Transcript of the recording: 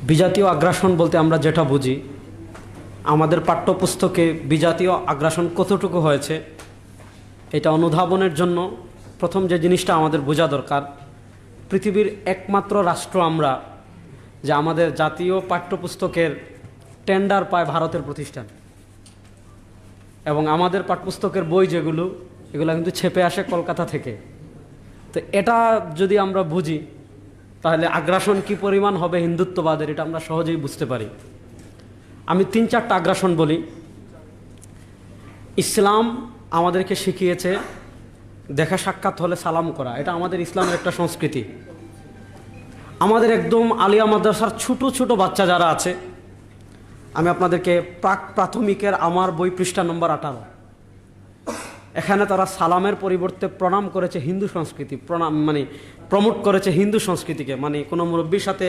বিজাতীয় আগ্রাসন বলতে আমরা যেটা বুঝি, আমাদের পাঠ্যপুস্তকে বিজাতীয় আগ্রাসন কতটুকু হয়েছে এটা অনুধাবনের জন্য প্রথম যে জিনিসটা আমাদের বোঝা দরকার, পৃথিবীর একমাত্র রাষ্ট্র আমরা যে আমাদের জাতীয় পাঠ্যপুস্তকের টেন্ডার পায় ভারতের প্রতিষ্ঠান, এবং আমাদের পাঠ্যপুস্তকের বই এগুলো কিন্তু ছেপে আসে কলকাতা থেকে। তো এটা যদি আমরা বুঝি তাহলে আগ্রাসন কি পরিমাণ হবে হিন্দুত্ববাদের, এটা আমরা সহজেই বুঝতে পারি। আমি 3-4টা আগ্রাসন বলি। ইসলাম আমাদেরকে শিখিয়েছে দেখা সাক্ষাৎ হলে সালাম করা, এটা আমাদের ইসলামের একটা সংস্কৃতি। আমাদের একদম আলিয়া মাদ্রাসার ছোট ছোট বাচ্চা যারা আছে, আমি আপনাদেরকে প্রাথমিকের আমার বই পৃষ্ঠা নম্বর 18, এখানে তারা সালামের পরিবর্তে প্রণাম করেছে হিন্দু সংস্কৃতি, প্রণাম মানে প্রমোট করেছে হিন্দু সংস্কৃতিকে, মানে কোনো মুরব্বীর সাথে